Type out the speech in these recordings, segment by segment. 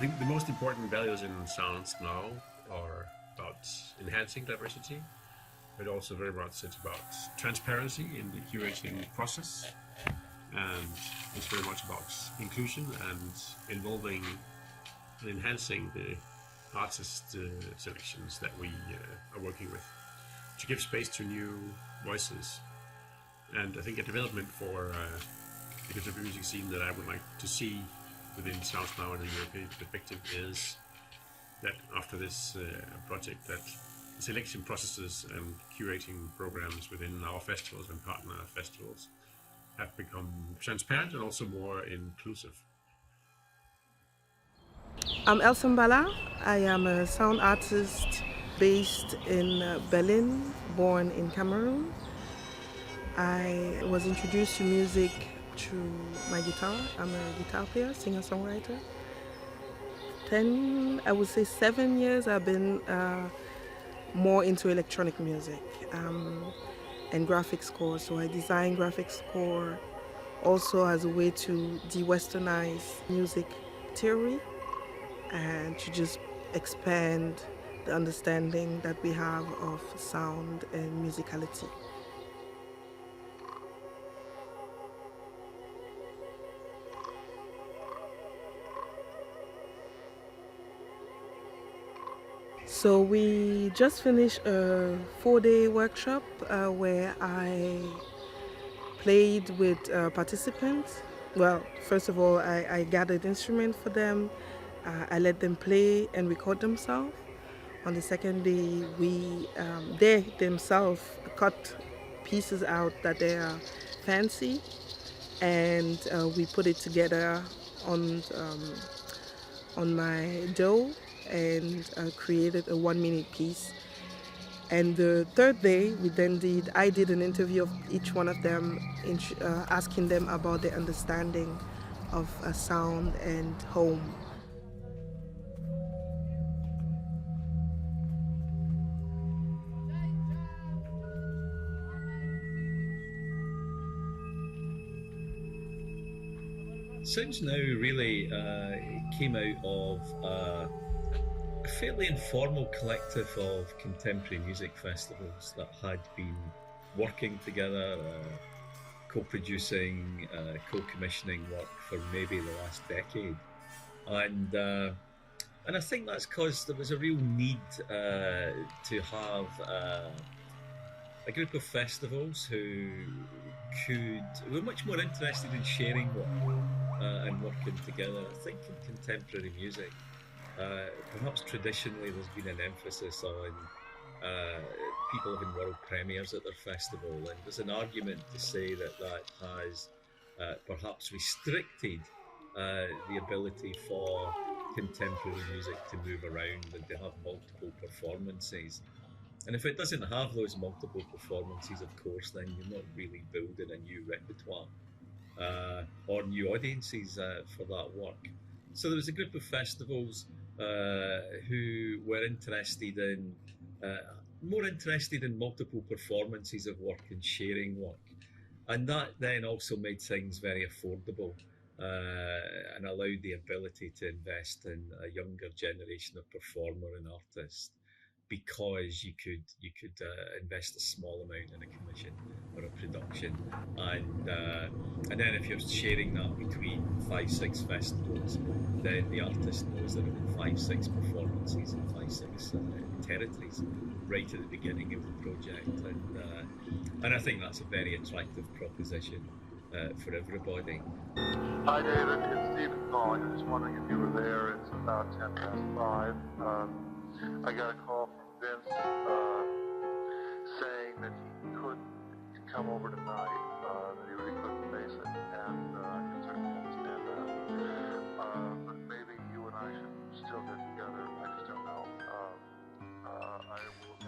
think the most important values in sounds now are about enhancing diversity, but also very much it's about transparency in the curating process, and it's very much about inclusion and involving and enhancing the artist selections that we are working with to give space to new voices. And I think a development for the contemporary music scene that I would like to see within Sounds Now in a European perspective is that after this project, that selection processes and curating programs within our festivals and partner festivals have become transparent and also more inclusive. I'm Elsa Bala. I am a sound artist based in Berlin, born in Cameroon. I was introduced to music through my guitar. I'm a guitar player, singer-songwriter. I would say 7 years I've been more into electronic music and graphic score. So I design graphic score also as a way to de-westernize music theory and to just expand the understanding that we have of sound and musicality. So we just finished a 4-day workshop where I played with participants. Well, first of all, I gathered instruments for them. I let them play and record themselves. On the second day, they themselves cut pieces out that they are fancy, and we put it together on my DAW and created a 1-minute piece. And the third day, I did an interview of each one of them, asking them about their understanding of sound and home. Sounds Now really came out of a fairly informal collective of contemporary music festivals that had been working together, co-producing, co-commissioning work for maybe the last decade. And I think that's because there was a real need to have a group of festivals who were much more interested in sharing work and working together. I think in contemporary music, perhaps traditionally there's been an emphasis on people having world premieres at their festival, and there's an argument to say that has perhaps restricted the ability for contemporary music to move around and to have multiple performances. And if it doesn't have those multiple performances, of course, then you're not really building a new repertoire or new audiences for that work. So there was a group of festivals who were more interested in multiple performances of work and sharing work. And that then also made things very affordable and allowed the ability to invest in a younger generation of performer and artists, because you could invest a small amount in a commission or a production, and then if you're sharing that between 5-6 festivals, then the artist knows there are 5-6 performances in 5-6 territories right at the beginning of the project, and I think that's a very attractive proposition for everybody. Hi David, it's Stephen calling. I'm just wondering if you were there. It's about 5:10. I got a call from Vince saying that he couldn't come over tonight, that he really couldn't face it, and I can certainly understand that. But maybe you and I should still get together. I just don't know.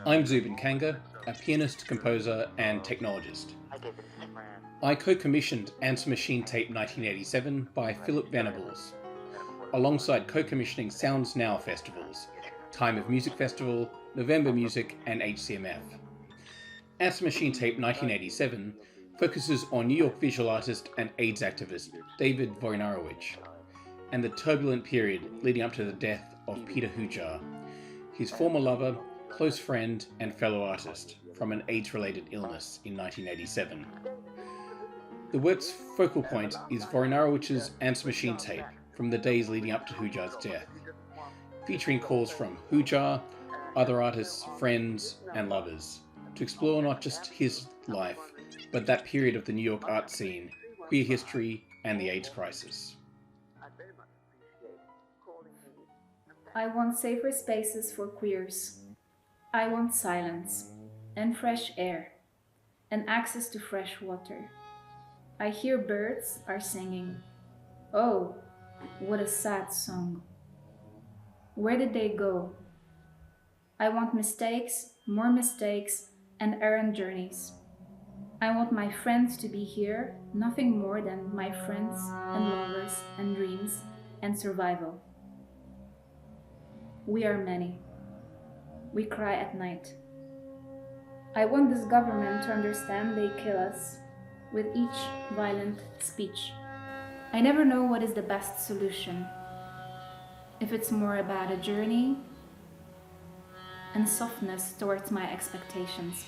I'm Zubin Kanga, a pianist, composer, and technologist. I co-commissioned Answer Machine Tape 1987 by Philip Venables, alongside co-commissioning Sounds Now festivals, Time of Music Festival, November Music, and HCMF. Answer Machine Tape 1987 focuses on New York visual artist and AIDS activist David Wojnarowicz, and the turbulent period leading up to the death of Peter Hujar, his former lover, close friend and fellow artist, from an AIDS-related illness in 1987. The work's focal point is Vorinarowicz's answer machine tape from the days leading up to Hujar's death, featuring calls from Hujar, other artists, friends and lovers, to explore not just his life, but that period of the New York art scene, queer history and the AIDS crisis. I want safer spaces for queers. I want silence and fresh air and access to fresh water. I hear birds are singing. Oh, what a sad song. Where did they go? I want mistakes, more mistakes, and errand journeys. I want my friends to be here, nothing more than my friends and lovers and dreams and survival. We are many. We cry at night. I want this government to understand they kill us with each violent speech. I never know what is the best solution. If it's more about a journey and softness towards my expectations.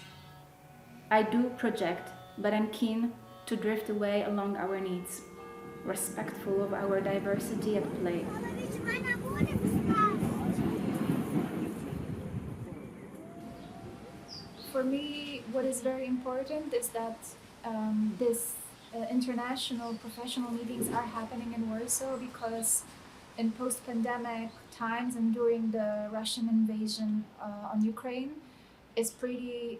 I do project, but I'm keen to drift away along our needs, respectful of our diversity at play. For me, what is very important is that this international professional meetings are happening in Warsaw because in post-pandemic times and during the Russian invasion on Ukraine, it's pretty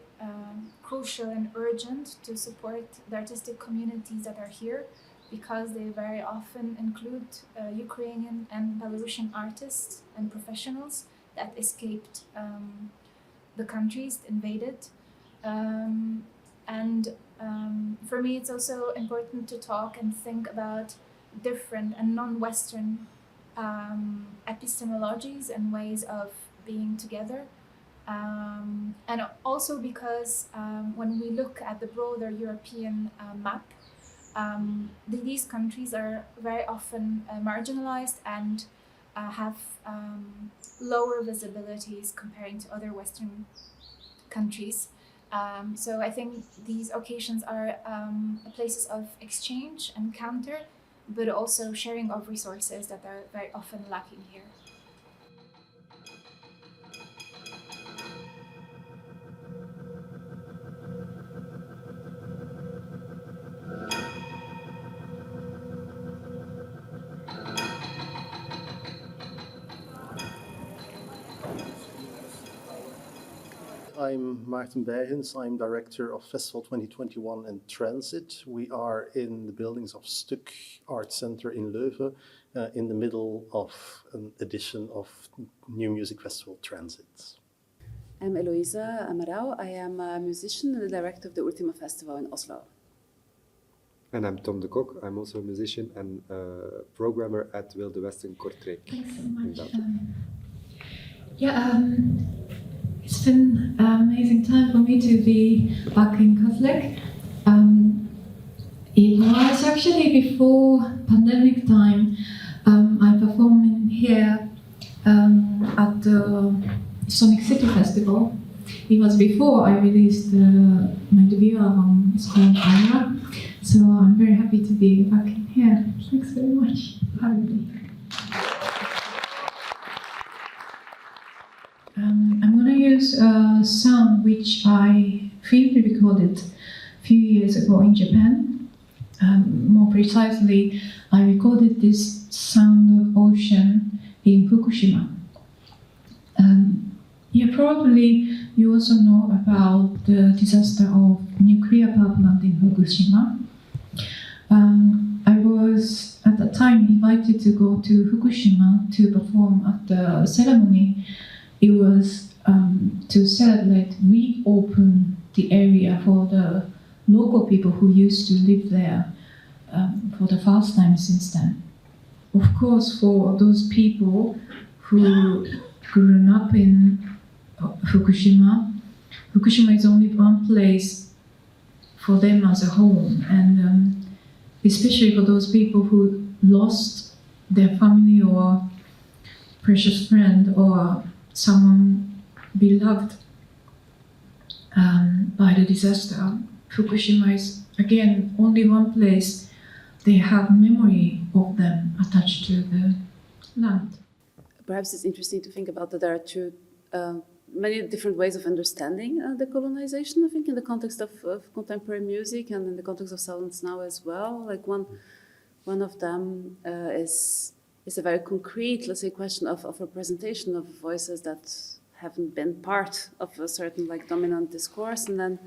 crucial and urgent to support the artistic communities that are here because they very often include Ukrainian and Belarusian artists and professionals that escaped the countries invaded. For me, it's also important to talk and think about different and non-Western epistemologies and ways of being together. And also because when we look at the broader European map, these countries are very often marginalized and have lower visibilities comparing to other Western countries. So I think these occasions are places of exchange and encounter, but also sharing of resources that are very often lacking here. I'm Maarten Bijgens. I'm director of Festival 2021 and Transit. We are in the buildings of Stuk Art Center in Leuven, in the middle of an edition of New Music Festival Transit. I'm Heloisa Amaral. I am a musician and the director of the Ultima Festival in Oslo. And I'm Tom de Kok. I'm also a musician and programmer at Wilde Westen Kortrijk. Thanks so much. It's been an amazing time for me to be back in Catholic. It was actually before pandemic time. I performed here at the Sonic City Festival. It was before I released my debut album. It's called Aira. So I'm very happy to be back in here. Thanks very much for having me. I'm going to use a sound which I field recorded a few years ago in Japan. More precisely, I recorded this sound of ocean in Fukushima. Probably you also know about the disaster of nuclear power plant in Fukushima. I was at the time invited to go to Fukushima to perform at the ceremony. It was to celebrate, reopen the area for the local people who used to live there for the first time since then. Of course, for those people who grew up in Fukushima, Fukushima is only one place for them as a home, and especially for those people who lost their family or precious friend or someone beloved by the disaster. Fukushima is, again, only one place they have memory of them attached to the land. Perhaps it's interesting to think about that there are two many different ways of understanding the colonization, I think, in the context of contemporary music and in the context of Silence Now as well. Like one of them is a very concrete, let's say, question of representation of voices that haven't been part of a certain like dominant discourse. And then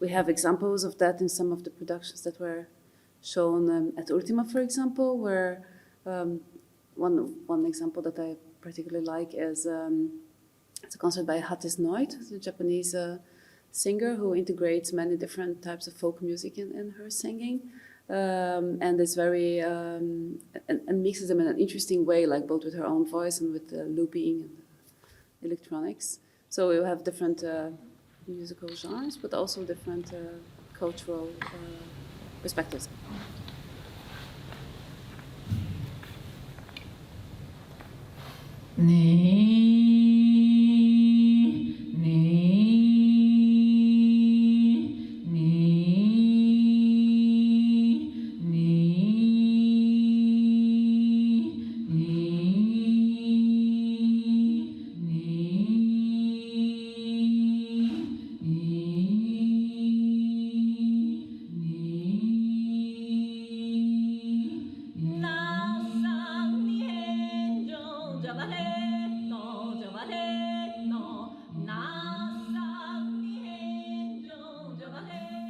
we have examples of that in some of the productions that were shown at Ultima, for example, where one example that I particularly like is it's a concert by Hatis Noit, the Japanese singer who integrates many different types of folk music in her singing, and is very and mixes them in an interesting way, like both with her own voice and with looping and electronics. So we have different musical genres, but also different cultural perspectives.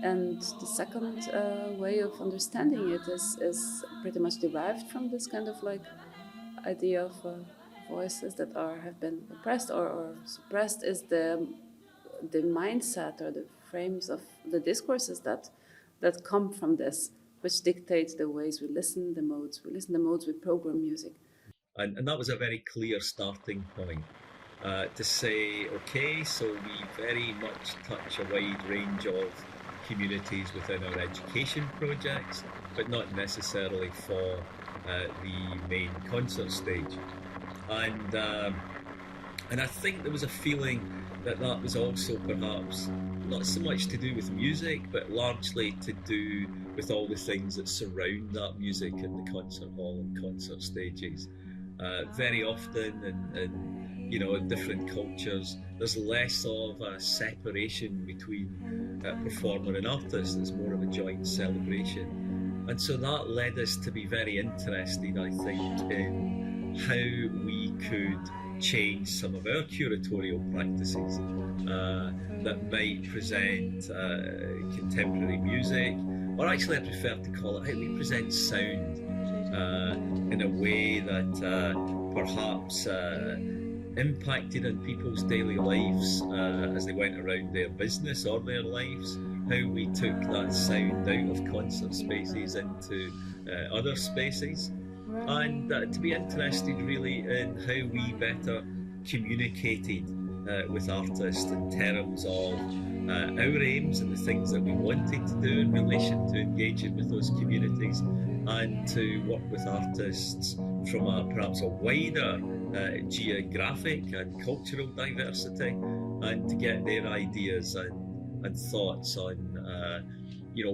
And the second way of understanding it is pretty much derived from this kind of like idea of voices that have been oppressed or suppressed, is the mindset or the frames of the discourses that come from this, which dictate the ways we listen, the modes we program music. And that was a very clear starting point to say, okay, so we very much touch a wide range of communities within our education projects, but not necessarily for the main concert stage. And I think there was a feeling that was also perhaps not so much to do with music, but largely to do with all the things that surround that music in the concert hall and concert stages. Very often in different cultures, there's less of a separation between performer and artist. It's more of a joint celebration. And so that led us to be very interested, I think, in how we could change some of our curatorial practices that might present contemporary music, or actually I prefer to call it how we present sound in a way that perhaps impacted on people's daily lives as they went around their business or their lives, how we took that sound out of concert spaces into other spaces, and to be interested really in how we better communicated with artists in terms of our aims and the things that we wanted to do in relation to engaging with those communities, and to work with artists from perhaps a wider geographic and cultural diversity, and to get their ideas and thoughts on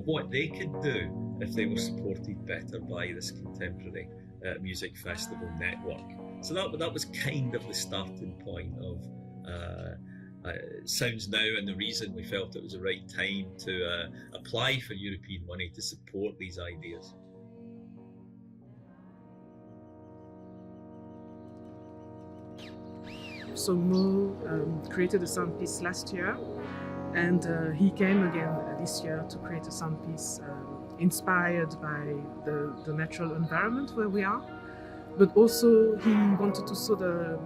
what they could do if they were supported better by this contemporary music festival network. So that was kind of the starting point of Sounds Now, and the reason we felt it was the right time to apply for European money to support these ideas. So Mo created a sound piece last year, and he came again this year to create a sound piece inspired by the natural environment where we are, but also he wanted to sort of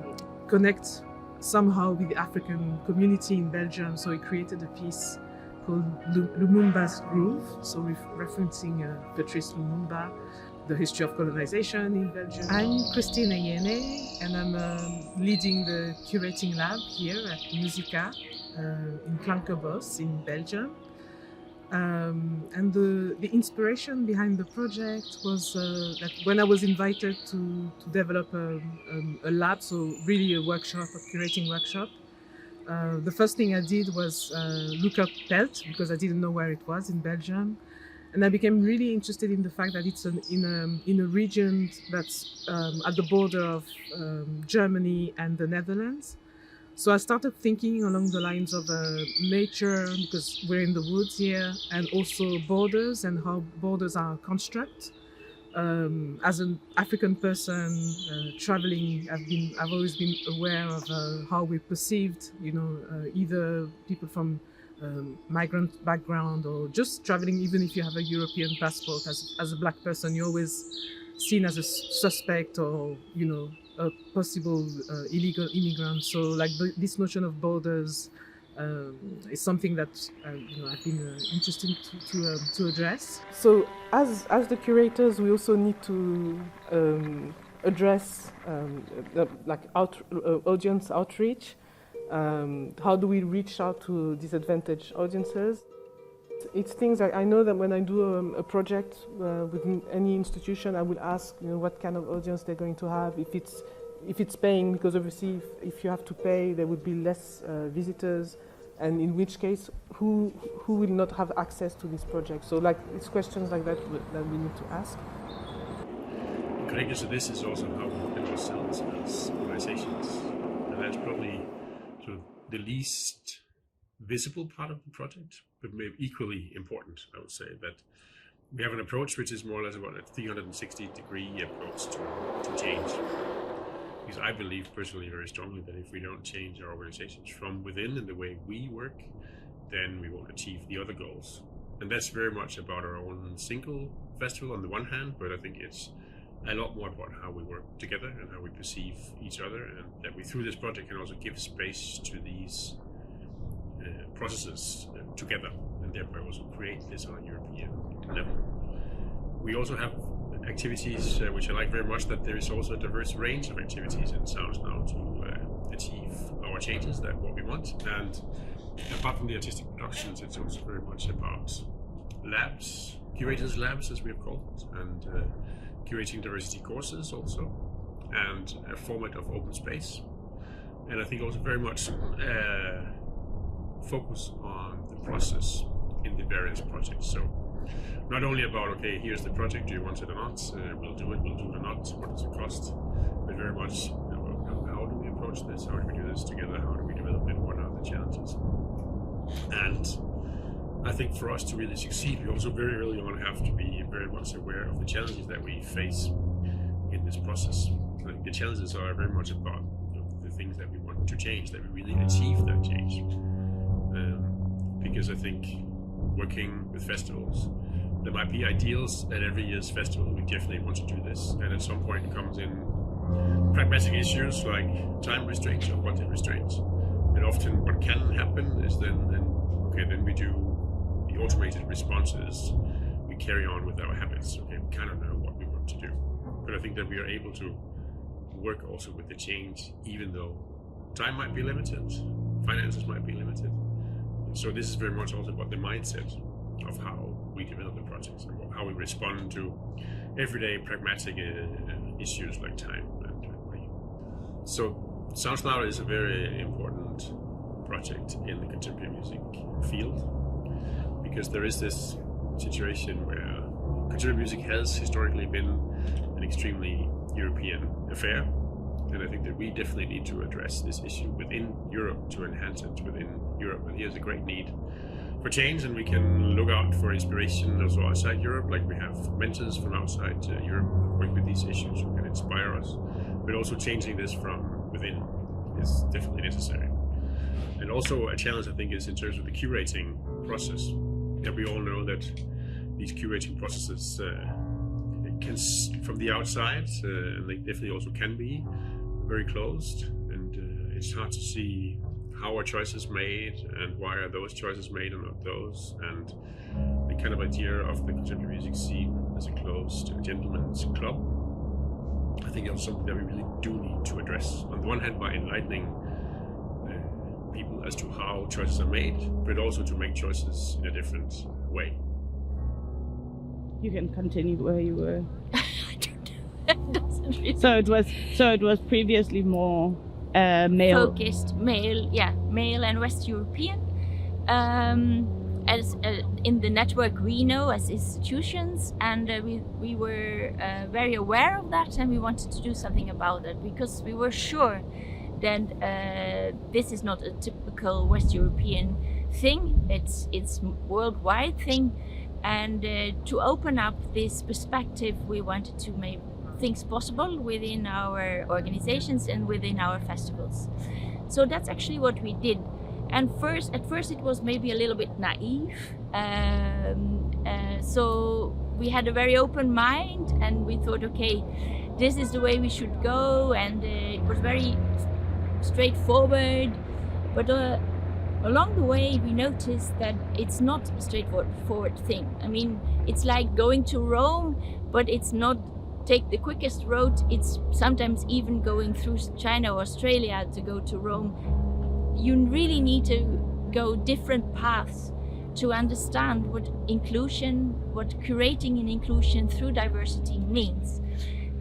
connect somehow with the African community in Belgium, so he created a piece called Lumumba's Groove, so referencing Patrice Lumumba, the history of colonization in Belgium. I'm Christine Ayene, and I'm leading the curating lab here at Musica in Klankerbos in Belgium. And the inspiration behind the project was that when I was invited to develop a lab, so really a workshop, a curating workshop, the first thing I did was look up Pelt, because I didn't know where it was in Belgium. And I became really interested in the fact that it's in a region that's at the border of Germany and the Netherlands. So I started thinking along the lines of nature, because we're in the woods here, and also borders and how borders are construct. As an African person traveling, I've always been aware of how we perceived, either people from migrant background or just traveling, even if you have a European passport, as a black person, you're always seen as a suspect or, a possible illegal immigrant. So like this notion of borders is something that I've been interested to address. So as the curators, we also need to address audience outreach. How do we reach out to disadvantaged audiences? It's things like, I know that when I do a project with any institution, I will ask what kind of audience they're going to have, if it's paying, because obviously if you have to pay, there would be less visitors, and in which case who will not have access to this project. So like it's questions like that we need to ask. Connected to this is also how we look at ourselves as organizations, and that's probably sort of the least visible part of the project, but maybe equally important. I would say that we have an approach which is more or less about a 360-degree approach to change. Because I believe personally very strongly that if we don't change our organizations from within and the way we work, then we won't achieve the other goals. And that's very much about our own single festival on the one hand, but I think it's a lot more about how we work together and how we perceive each other, and that we through this project can also give space to these processes together, and thereby also create this on a European level. We also have activities which I like very much, that there is also a diverse range of activities in Sounds Now to achieve our changes, that what we want. And apart from the artistic productions, it's also very much about labs, curators labs as we have called it, and curating diversity courses also, and a format of open space. And I think also very much focus on the process in the various projects. So not only about, okay, here's the project, do you want it or not, we'll do it or not, what does it cost, but very much how do we approach this, how do we do this together, how do we develop it, what are the challenges. And I think for us to really succeed, we also very early on have to be very much aware of the challenges that we face in this process. I think the challenges are very much about the things that we want to change, that we really achieve that change. Because I think working with festivals, there might be ideals at every year's festival. We definitely want to do this, and at some point comes in pragmatic issues like time restraints or budget restraints. And often what can happen is then we do the automated responses. We carry on with our habits. Okay, we kind of know what we want to do, but I think that we are able to work also with the change, even though time might be limited, finances might be limited. So this is very much also about the mindset of how we develop the projects and how we respond to everyday pragmatic issues like time and money. So Sounds Now is a very important project in the contemporary music field, because there is this situation where contemporary music has historically been an extremely European affair. And I think that we definitely need to address this issue within Europe to enhance it within Europe. And here's a great need for change, and we can look out for inspiration also outside Europe. Like we have mentors from outside Europe who work with these issues who can inspire us. But also changing this from within is definitely necessary. And also a challenge, I think, is in terms of the curating process. That we all know that these curating processes can, from the outside, and they definitely also can be very closed, and it's hard to see how are choices made and why are those choices made and not those, and the kind of idea of the contemporary music scene as a closed gentleman's club, I think it's something that we really do need to address. On the one hand, by enlightening people as to how choices are made, but also to make choices in a different way? You can continue where you were. I don't know. It doesn't really. So it was previously more male. Focused male, male and West European. As in the network we know as institutions, and we were very aware of that, and we wanted to do something about it because we were sure that this is not a typical West European thing. It's worldwide thing, and to open up this perspective, we wanted to make things possible within our organizations and within our festivals. So that's actually what we did. And at first it was maybe a little bit naive. So we had a very open mind, and we thought, okay, this is the way we should go, and it was very straightforward. But along the way, we noticed that it's not a straightforward thing. I mean, it's like going to Rome, but it's not take the quickest road. It's sometimes even going through China or Australia to go to Rome. You really need to go different paths to understand what inclusion, what curating and inclusion through diversity means.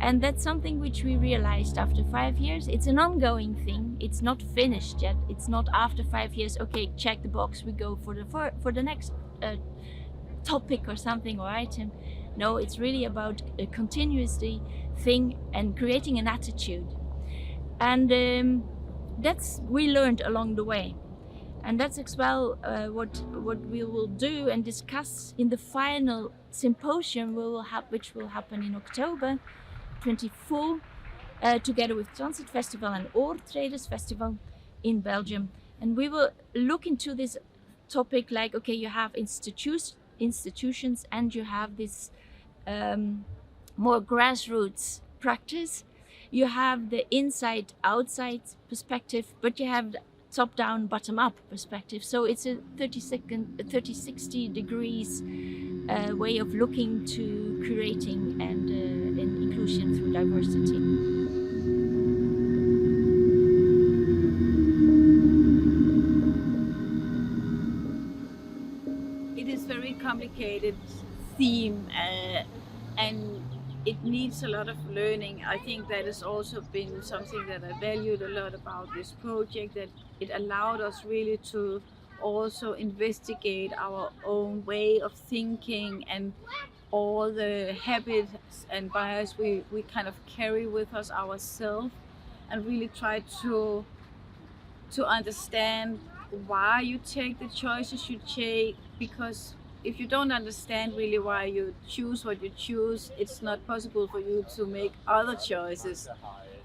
And that's something which we realized after 5 years. It's an ongoing thing. It's not finished yet. It's not after 5 years, okay, check the box, we go for the next topic or something or item. No, it's really about a continuously thing and creating an attitude. And that's we learned along the way, and that's as well what we will do and discuss in the final symposium which will happen in October 24, together with Transit Festival and Oor Traders Festival in Belgium. And we will look into this topic like, okay, you have institutions and you have this more grassroots practice. You have the inside-outside perspective, but you have the top-down, bottom-up perspective. So it's a 60 degrees way of looking to curating and inclusion through diversity. It is very complicated theme, and it needs a lot of learning. I think that has also been something that I valued a lot about this project, that it allowed us really to also investigate our own way of thinking and all the habits and bias we kind of carry with us ourselves, and really try to understand why you take the choices you take, because if you don't understand really why you choose what you choose, it's not possible for you to make other choices.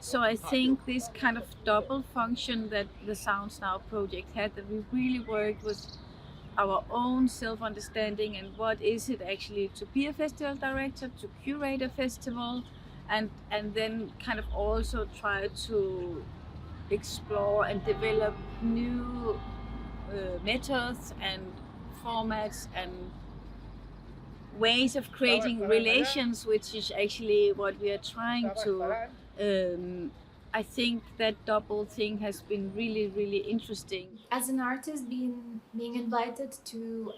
So I think this kind of double function that the Sounds Now project had, that we really worked with our own self-understanding and what is it actually to be a festival director, to curate a festival, and then kind of also try to explore and develop new methods and formats and ways of creating relations, which is actually what we are trying to. I think that double thing has been really, really interesting. As an artist, being invited to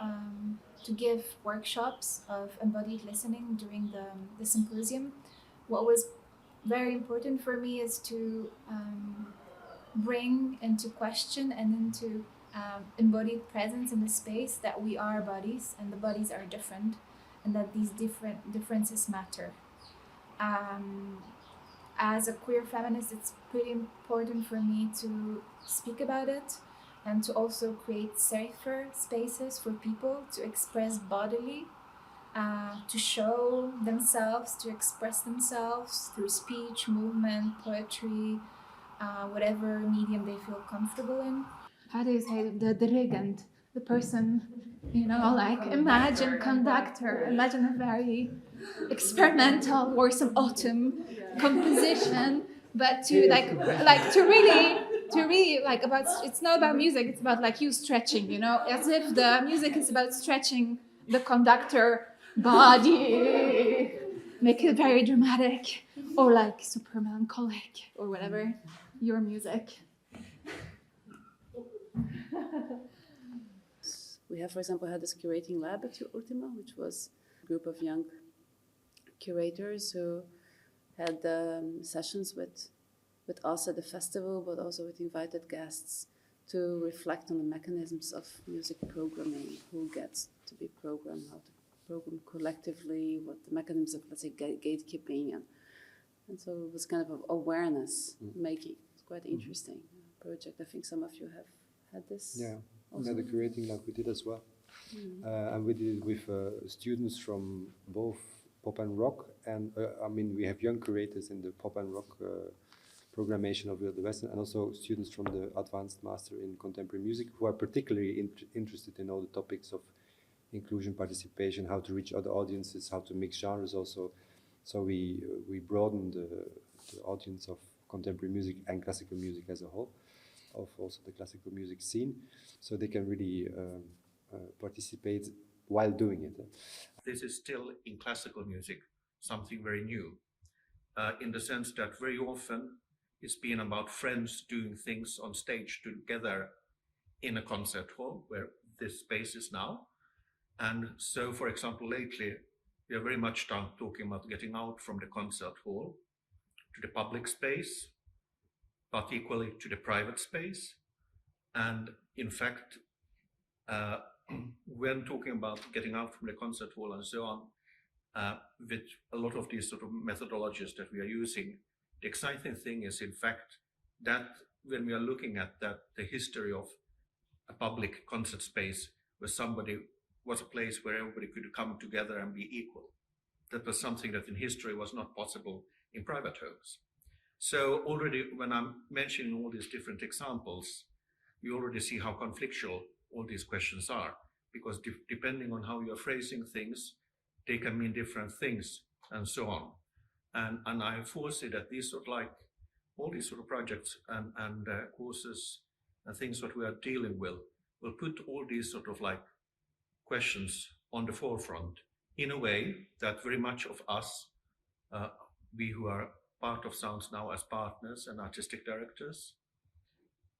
give workshops of embodied listening during the symposium, what was very important for me is to bring into question and into embodied presence in the space that we are bodies and the bodies are different, and that these differences matter. As a queer feminist, it's pretty important for me to speak about it and to also create safer spaces for people to express bodily, to show themselves, to express themselves through speech, movement, poetry, whatever medium they feel comfortable in. How do you say the dirigent, the person, like imagine conductor, imagine a very experimental or some autumn composition, but to really about, it's not about music, it's about like you stretching, as if the music is about stretching the conductor body, make it very dramatic or like super melancholic or whatever your music. We we have, for example, had this curating lab at Ultima, which was a group of young curators who had sessions with us at the festival, but also with invited guests to reflect on the mechanisms of music programming, who gets to be programmed, how to program collectively, what the mechanisms of, let's say, gatekeeping, and so it was kind of awareness making. It's quite interesting project. I think some of you have had this. Yeah, the curating lab we did as well. And we did it with students from both pop and rock, and we have young curators in the pop and rock programmation of the Western, and also students from the advanced master in contemporary music who are particularly interested in all the topics of inclusion, participation, how to reach other audiences, how to mix genres also. So we broadened the audience of contemporary music and classical music as a whole, of also the classical music scene, so they can really participate while doing it. This is still in classical music something very new, in the sense that very often it's been about friends doing things on stage together in a concert hall where this space is now. And so, for example, lately we are very much talking about getting out from the concert hall to the public space, but equally to the private space. And in fact, when talking about getting out from the concert hall and so on, with a lot of these sort of methodologies that we are using, the exciting thing is, in fact, that when we are looking at that, the history of a public concert space where somebody was a place where everybody could come together and be equal. That was something that in history was not possible in private homes. So already when I'm mentioning all these different examples, you already see how conflictual all these questions are, because depending on how you're phrasing things, they can mean different things and so on. And I foresee that these sort of like all these sort of projects and courses and things that we are dealing with will put all these sort of like questions on the forefront in a way that very much of us, we who are part of Sounds Now as partners and artistic directors,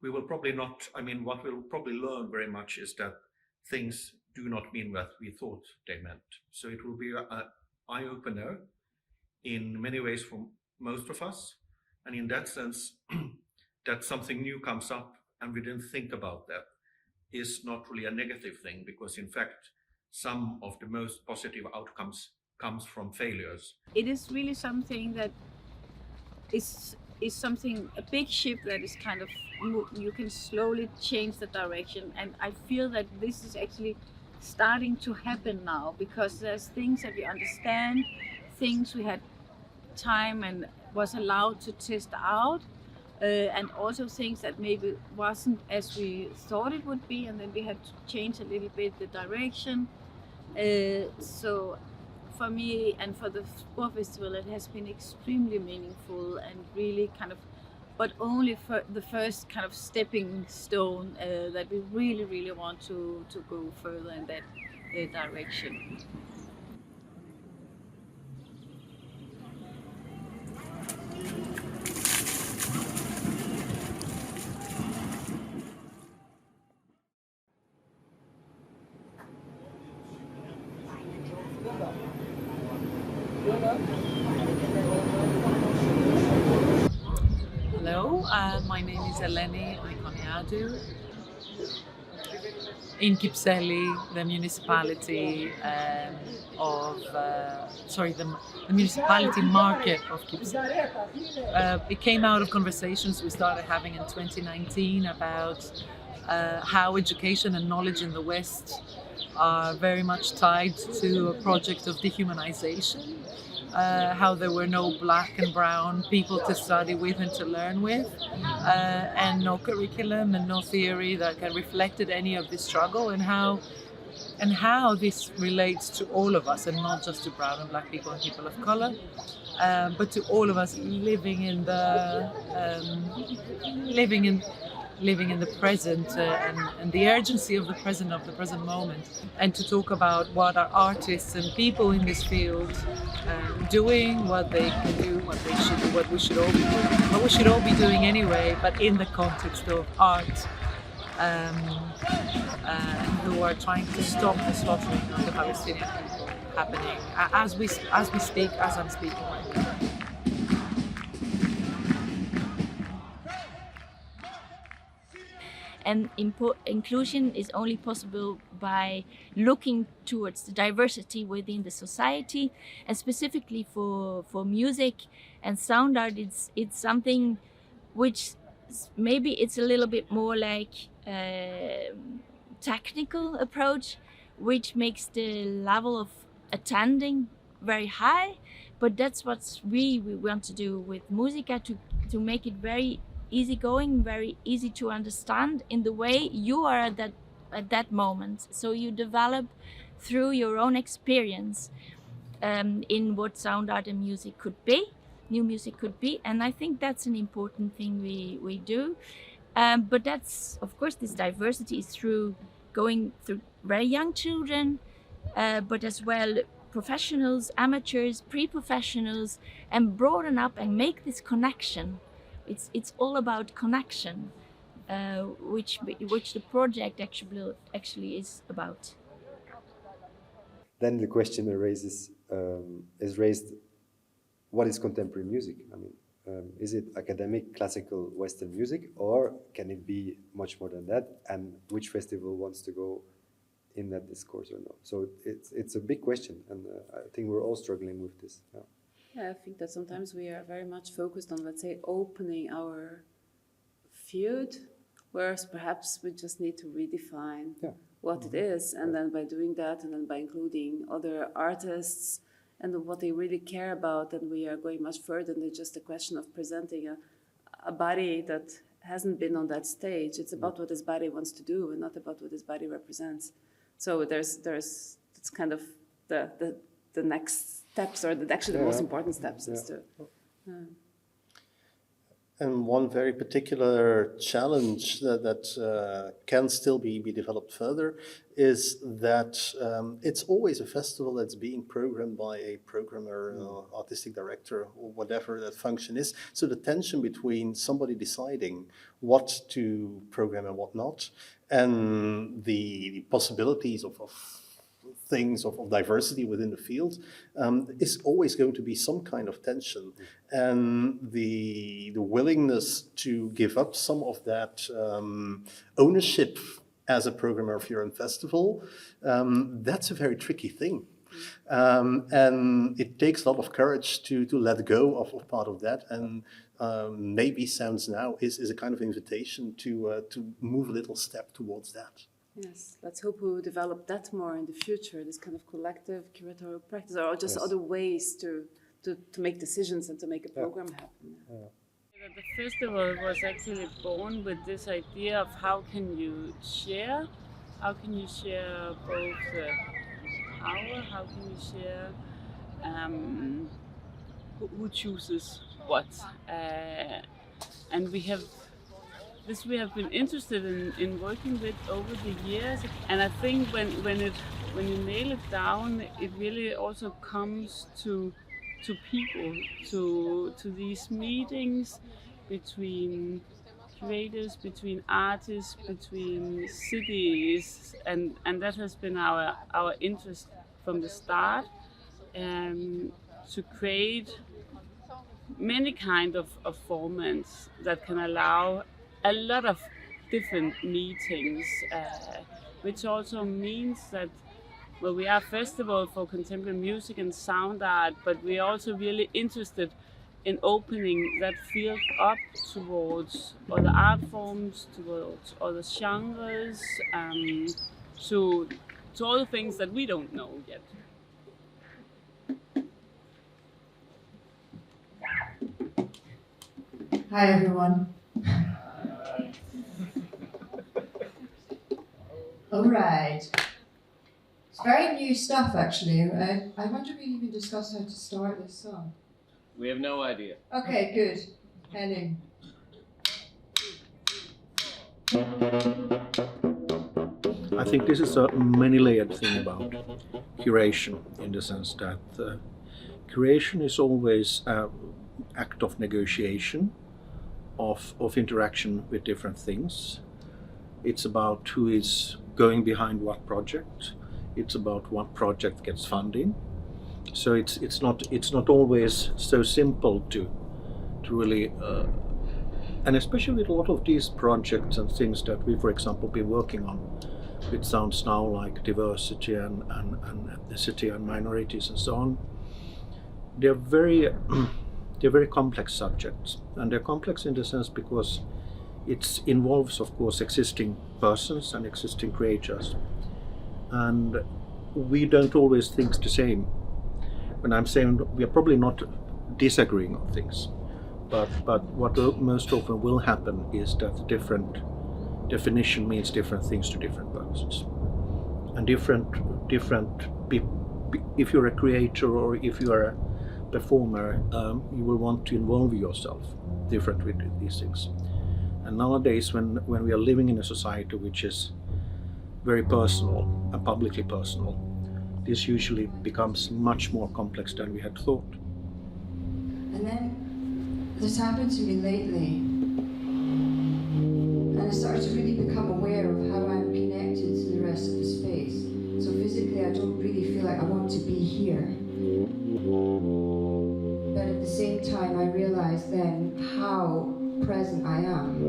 we will probably not, what we'll probably learn very much is that things do not mean what we thought they meant. So it will be an eye-opener in many ways for most of us. And in that sense, that something new comes up and we didn't think about that is not really a negative thing, because in fact, some of the most positive outcomes comes from failures. It is really something that is something, a big ship that is kind of, you can slowly change the direction. And I feel that this is actually starting to happen now, because there's things that we understand, things we had time and was allowed to test out, and also things that maybe wasn't as we thought it would be, and then we had to change a little bit the direction. So for me and for the Spor Festival, it has been extremely meaningful and really kind of, but only for the first kind of stepping stone that we really, really want to go further in that direction. Hello, my name is Eleni Iconiadou. In Kypseli, the municipality the municipality market of Kypseli. It came out of conversations we started having in 2019 about how education and knowledge in the West are very much tied to a project of dehumanization. How there were no black and brown people to study with and to learn with, and no curriculum and no theory that reflected any of this struggle, and how this relates to all of us, and not just to brown and black people and people of color, but to all of us living in the present, and the urgency of the present moment, and to talk about what our artists and people in this field doing, what they can do, what we should all be doing anyway, but in the context of art, who are trying to stop the slaughtering of the Palestinian people happening as we speak, as I'm speaking right now. And inclusion is only possible by looking towards the diversity within the society, and specifically for music and sound art, it's something which maybe it's a little bit more like technical approach, which makes the level of attending very high. But that's what we want to do with Musica, to make it very easygoing, very easy to understand in the way you are at that moment. So you develop through your own experience in what sound art and music could be, new music could be. And I think that's an important thing we do. But that's, of course, this diversity is through going through very young children, but as well professionals, amateurs, pre-professionals, and broaden up and make this connection. It's all about connection, which the project actually is about. Then the question is raised: what is contemporary music? I mean, is it academic, classical, Western music, or can it be much more than that? And which festival wants to go in that discourse or not? So it's a big question, and I think we're all struggling with this. Yeah. Yeah, I think that sometimes we are very much focused on, let's say, opening our field, whereas perhaps we just need to redefine what it is, and then by doing that, and then by including other artists and what they really care about, then we are going much further than just a question of presenting a body that hasn't been on that stage. It's about what this body wants to do and not about what this body represents. So it's kind of the next steps, or actually the most important steps is to... And one very particular challenge that can still be developed further is that it's always a festival that's being programmed by a programmer, artistic director, or whatever that function is. So the tension between somebody deciding what to program and what not, and the possibilities of things of diversity within the field is always going to be some kind of tension, and the willingness to give up some of that ownership as a programmer of your own festival, that's a very tricky thing, and it takes a lot of courage to let go of part of that. And maybe Sounds Now is a kind of invitation to move a little step towards that. Yes, let's hope we will develop that more in the future, this kind of collective curatorial practice, or just other ways to make decisions and to make a program happen. The festival was actually born with this idea of how can you share both the power, how can you share who chooses what, and we have been interested in working with over the years, and I think when you nail it down, it really also comes to people, to these meetings between curators, between artists, between cities, and that has been our interest from the start, to create many kind of formats that can allow a lot of different meetings, which also means that, well, we are a festival for contemporary music and sound art, but we're also really interested in opening that field up towards other art forms, towards other genres, to all the things that we don't know yet. Hi everyone. All right. It's very new stuff, actually. I wonder if we even discussed how to start this song. We have no idea. Okay, good. Henning. I think this is a many-layered thing about curation, in the sense that curation is always an act of negotiation, of interaction with different things. It's about who is going behind what project. It's about what project gets funding. So it's not always so simple to really, and especially with a lot of these projects and things that we, for example, been working on. It sounds now like diversity and ethnicity and minorities and so on. They're very complex subjects, and they're complex in the sense because it involves, of course, existing persons and existing creators, and we don't always think the same. When I'm saying we are probably not disagreeing on things, but what most often will happen is that different definition means different things to different persons, and different if you're a creator or if you are a performer, you will want to involve yourself differently with these things. And nowadays, when we are living in a society which is very personal and publicly personal, this usually becomes much more complex than we had thought. And then this happened to me lately, and I started to really become aware of how I'm connected to the rest of the space. So physically, I don't really feel like I want to be here. But at the same time, I realized then how present I am.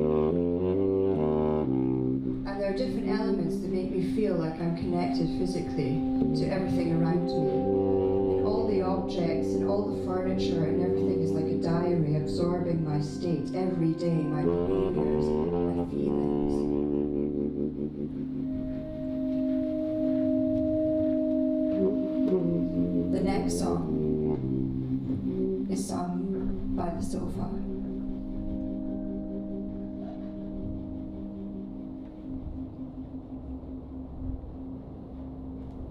And there are different elements that make me feel like I'm connected physically to everything around me. And all the objects and all the furniture and everything is like a diary absorbing my state every day, my behaviors, my feelings. The next song is sung by the sofa.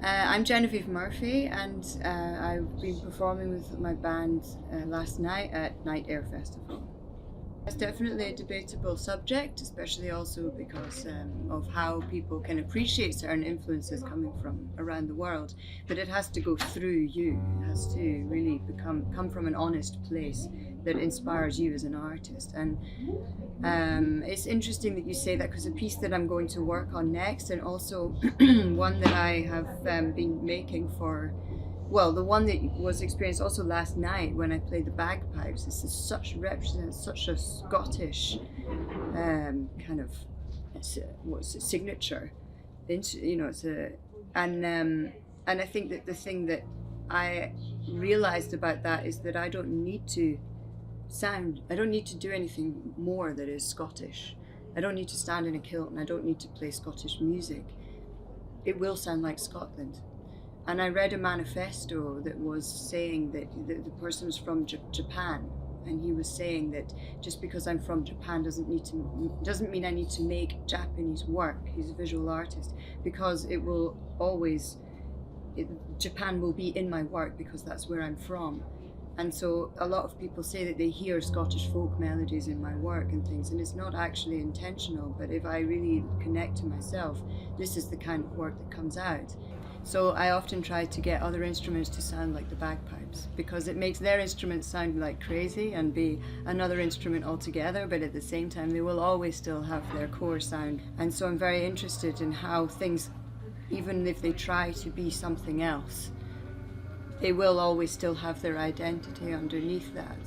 I'm Genevieve Murphy, and I've been performing with my band last night at Night Air Festival. It's definitely a debatable subject, especially also because of how people can appreciate certain influences coming from around the world, but it has to go through you. It has to really come from an honest place that inspires you as an artist. And it's interesting that you say that, because a piece that I'm going to work on next, and also one that I have been making for, well, the one that was experienced also last night when I played the bagpipes. This is represents such a Scottish kind of signature, you know. And I think that the thing that I realized about that is that I don't need to do anything more that is Scottish. I don't need to stand in a kilt, and I don't need to play Scottish music. It will sound like Scotland. And I read a manifesto that was saying that the person was from Japan, and he was saying that just because I'm from Japan doesn't mean I need to make Japanese work. He's a visual artist, because Japan will be in my work because that's where I'm from. And so a lot of people say that they hear Scottish folk melodies in my work and things, and it's not actually intentional, but if I really connect to myself, this is the kind of work that comes out. So I often try to get other instruments to sound like the bagpipes, because it makes their instruments sound like crazy and be another instrument altogether, but at the same time they will always still have their core sound. And so I'm very interested in how things, even if they try to be something else, they will always still have their identity underneath that.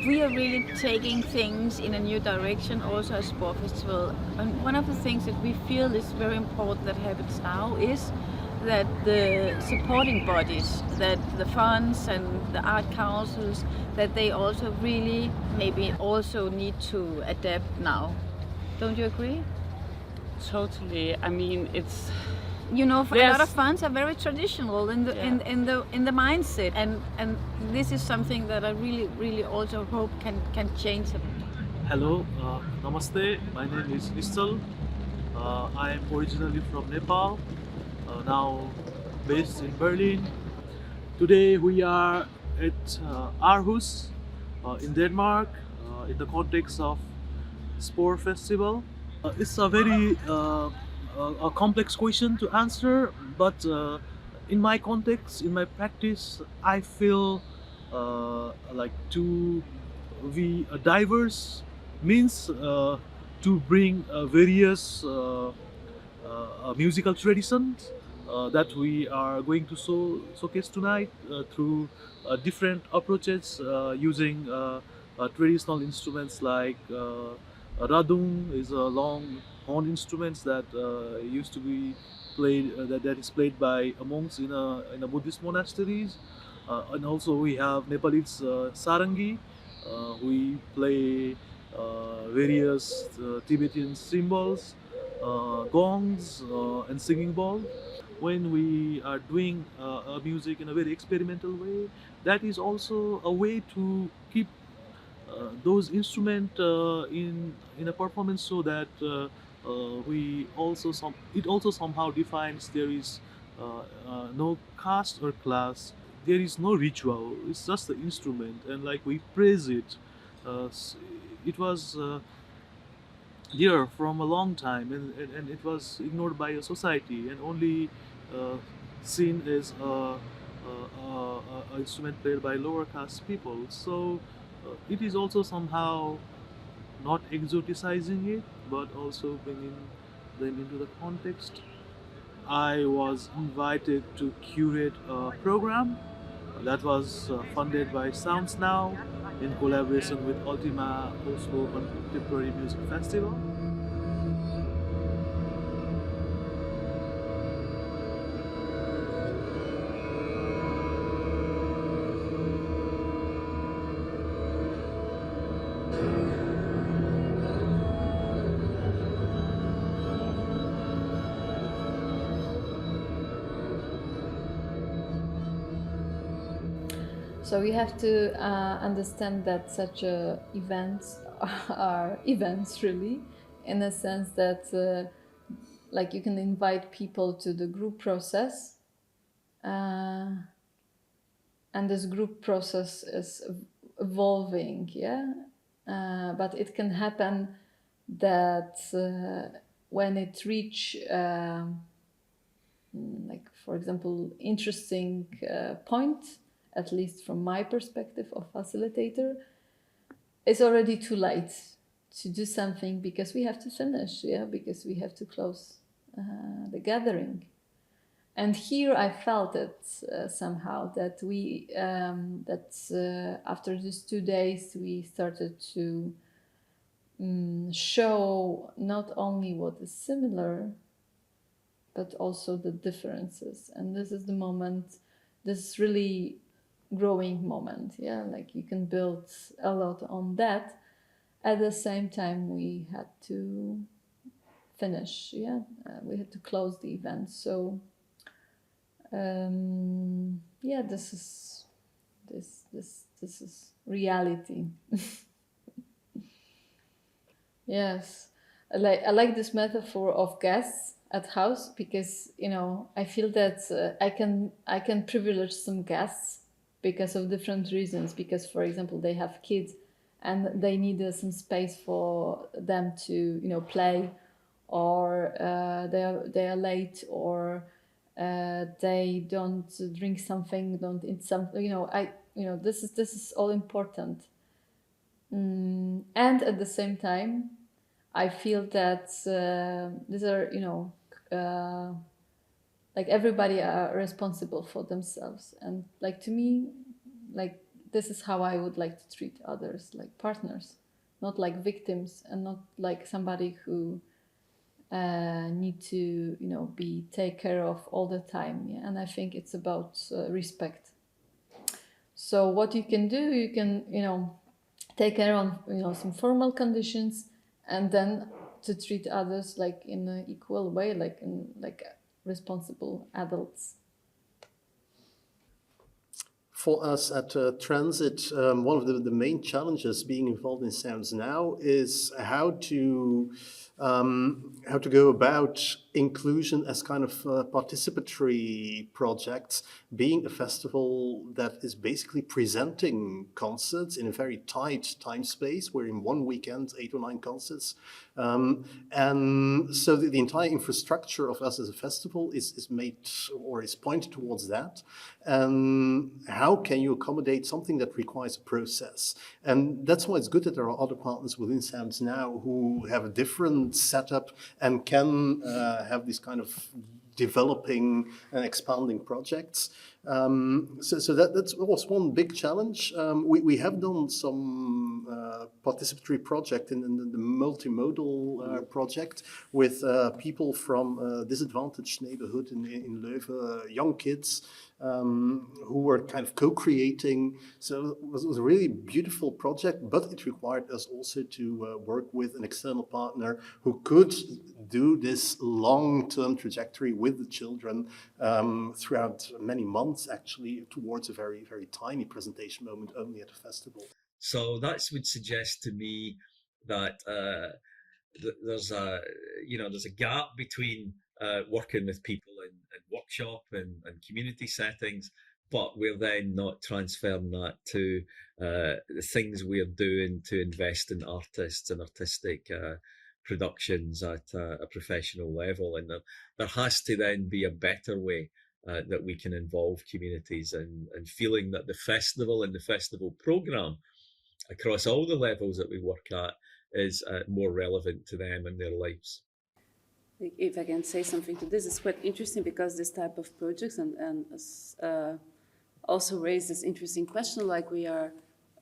We are really taking things in a new direction also as Sport Festival. And one of the things that we feel is very important that happens now is that the supporting bodies, that the funds and the art councils, that they also really maybe also need to adapt now. Don't you agree? Totally. I mean, it's, you know, a yes, lot of funds are very traditional in the in the mindset, and this is something that I really also hope can change a bit. Hello, namaste. My name is Nistal. I am originally from Nepal, now based in Berlin. Today we are at Aarhus in Denmark in the context of Spore Festival. It's a very a complex question to answer, but in my context, in my practice, I feel like to be diverse means to bring various musical traditions that we are going to showcase tonight through different approaches using traditional instruments like radung is a long horn instrument that used to be played that is played by monks in a Buddhist monasteries, and also we have Nepalese sarangi. We play various Tibetan cymbals, gongs, and singing bowl. When we are doing music in a very experimental way, that is also a way to keep those instruments in a performance, so that we also it also somehow defines there is no caste or class. There is no ritual. It's just the instrument, and like we praise it. It was here from a long time, and it was ignored by a society and only seen as a instrument played by lower caste people. So it is also somehow not exoticizing it, but also bringing them into the context. I was invited to curate a program that was funded by Sounds Now in collaboration with Ultima Oslo Contemporary Music Festival. So we have to understand that such events are events really, in a sense that like you can invite people to the group process, and this group process is evolving, yeah. But it can happen that when it reach like, for example, interesting point, at least from my perspective of facilitator, it's already too late to do something because we have to finish, yeah, because we have to close the gathering. And here I felt it somehow that we after these 2 days we started to show not only what is similar, but also the differences. And this is the moment, this really growing moment, yeah, like you can build a lot on that. At the same time we had to finish, yeah, we had to close the event. So yeah, this is reality. Yes, I like this metaphor of guests at house, because you know I feel that I can privilege some guests because of different reasons. Because, for example, they have kids and they need some space for them to play, or they are late, or they don't drink something, don't eat something. This is all important. And at the same time, I feel that these are, like everybody are responsible for themselves. And like to me, like this is how I would like to treat others, like partners, not like victims, and not like somebody who need to be take care of all the time. Yeah? And I think it's about respect. So what you can do, you can take care on some formal conditions, and then to treat others like in an equal way, like responsible adults. For us at Transit, one of the main challenges being involved in Sounds Now is how to go about inclusion as kind of participatory projects, being a festival that is basically presenting concerts in a very tight time space. We're in one weekend, 8 or 9 concerts. And so the entire infrastructure of us as a festival is made or is pointed towards that. And how can you accommodate something that requires a process? And that's why it's good that there are other partners within Sounds Now who have a different setup and can have this kind of developing and expanding projects. So that was one big challenge. We have done some participatory project in the multimodal project with people from disadvantaged neighborhood in Leuven, young kids who were kind of co-creating. So it was a really beautiful project, but it required us also to work with an external partner who could do this long-term trajectory with the children throughout many months, actually, towards a very, very tiny presentation moment only at a festival. So that would suggest to me that there's a gap between working with people in workshop and community settings, but we're then not transferring that to the things we're doing to invest in artists and artistic productions at a professional level. And there has to then be a better way that we can involve communities and feeling that the festival and the festival programme across all the levels that we work at is more relevant to them and their lives. If I can say something to this, it's quite interesting because this type of projects and also raise this interesting question, like we are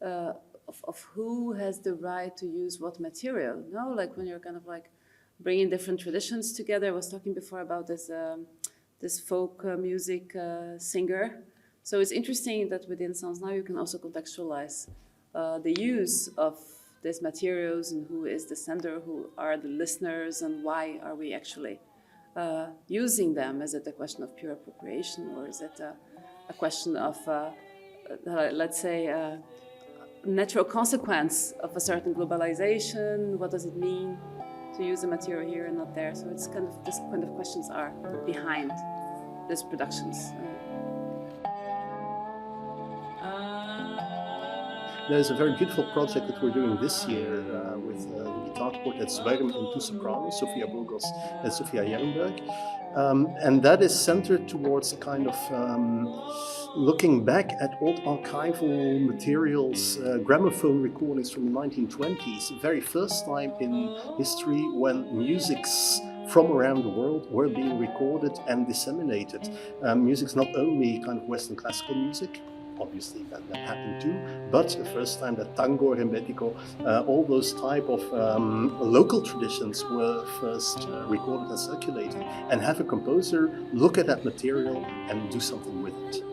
of who has the right to use what material. No, like when you're kind of like bringing different traditions together. I was talking before about this folk music singer. So it's interesting that within Sounds Now you can also contextualize the use of these materials and who is the sender, who are the listeners, and why are we actually using them? Is it a question of pure appropriation, or is it a question of, let's say, natural consequence of a certain globalization? What does it mean to use a material here and not there? So it's kind of, this kind of questions are behind these productions. There's a very beautiful project that we're doing this year with the guitar quartet Zwerm and two sopranos, Sofia Burgos and Sofia Jernberg. And that is centered towards a kind of looking back at old archival materials, gramophone recordings from the 1920s, the very first time in history when musics from around the world were being recorded and disseminated. Music's not only kind of Western classical music, obviously that happened too, but the first time that tango, rembetico, all those type of local traditions were first recorded and circulated, and have a composer look at that material and do something with it.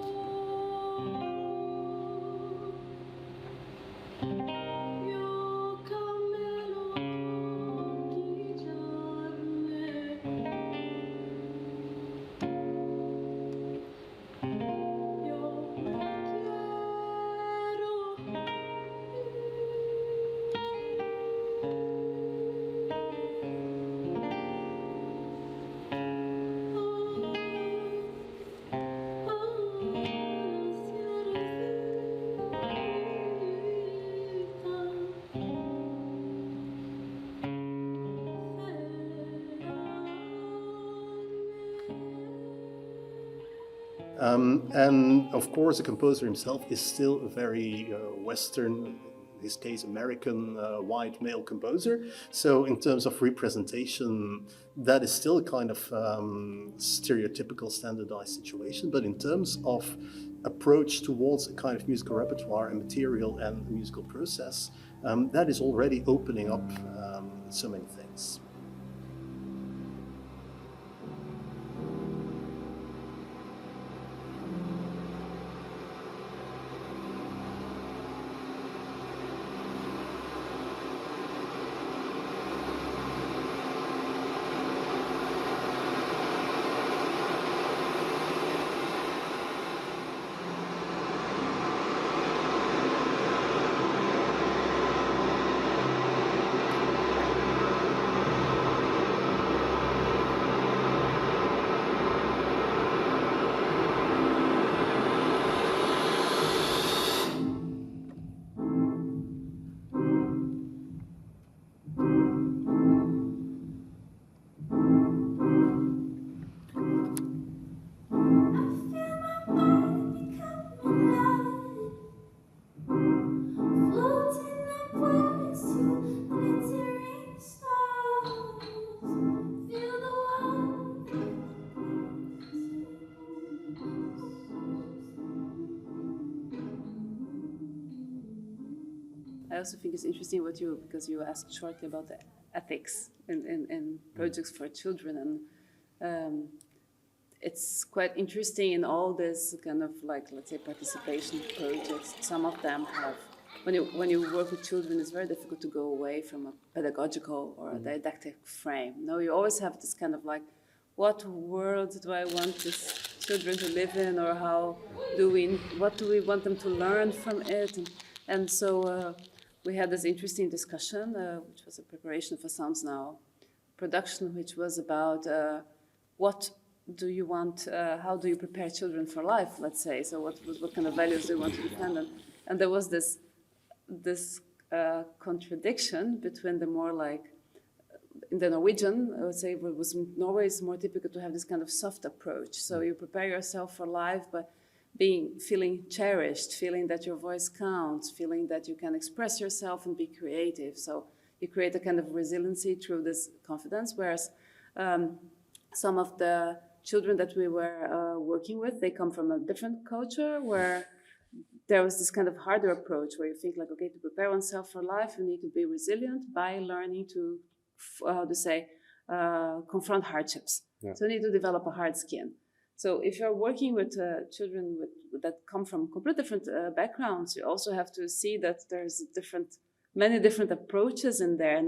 And of course, the composer himself is still a very Western, in this case American, white male composer. So in terms of representation, that is still a kind of stereotypical standardized situation. But in terms of approach towards a kind of musical repertoire and material and musical process, that is already opening up so many things. also think it's interesting because you asked shortly about the ethics in projects for children, and it's quite interesting in all this kind of like, let's say, participation projects. Some of them have, when you work with children, it's very difficult to go away from a pedagogical or a didactic frame. No, you always have this kind of like, what world do I want these children to live in, or what do we want them to learn from it? And so we had this interesting discussion, which was a preparation for Sounds Now production, which was about what do you want, how do you prepare children for life, let's say? So what kind of values do you want to defend? And there was this contradiction between the more like, in the Norwegian, I would say Norway is more typical to have this kind of soft approach. So you prepare yourself for life by feeling cherished, feeling that your voice counts, feeling that you can express yourself and be creative. So you create a kind of resiliency through this confidence, whereas some of the children that we were working with, they come from a different culture where there was this kind of harder approach where you think like, okay, to prepare oneself for life, you need to be resilient by learning to, confront hardships. Yeah. So you need to develop a hard skin. So if you're working with children that come from completely different backgrounds, you also have to see that there's many different approaches in there.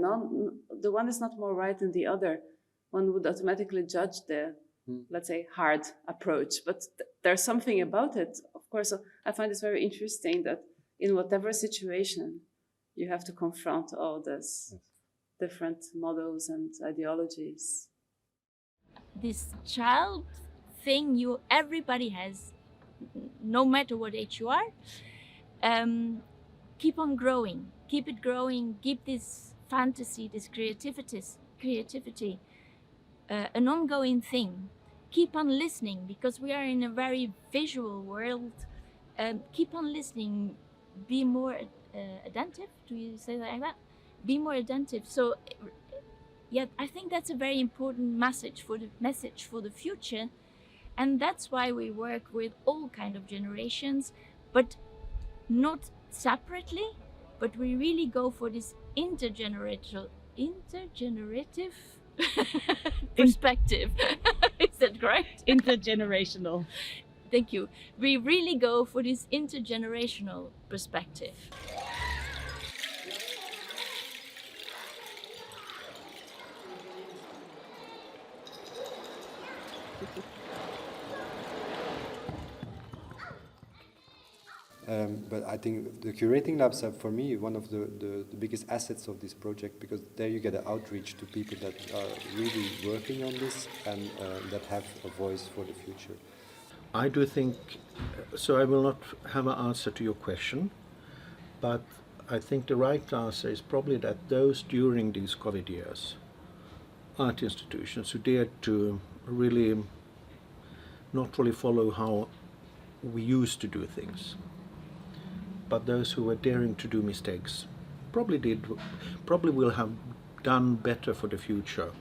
The one is not more right than the other. One would automatically judge the, let's say, hard approach. But there's something about it, of course. So I find it very interesting that in whatever situation, you have to confront all this different models and ideologies. This child thing everybody has, no matter what age you are, keep on growing, keep it growing, keep this fantasy, this creativity an ongoing thing. Keep on listening, because we are in a very visual world. Keep on listening, be more attentive. Do you say that like that? Be more attentive. So yeah, I think that's a very important message for the future. And that's why we work with all kind of generations, but not separately, but we really go for this intergenerative perspective. Is that correct? Intergenerational. Thank you. We really go for this intergenerational perspective. But I think the curating labs are, for me, one of the biggest assets of this project, because there you get an outreach to people that are really working on this and that have a voice for the future. I do think, so I will not have an answer to your question, but I think the right answer is probably that those during these COVID years, art institutions who dared to really not really follow how we used to do things, but those who were daring to do mistakes probably will have done better for the future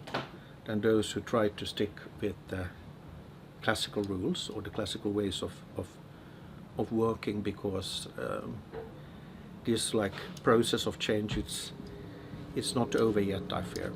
than those who tried to stick with the classical rules or the classical ways of working, because this process of change, it's not over yet, I fear.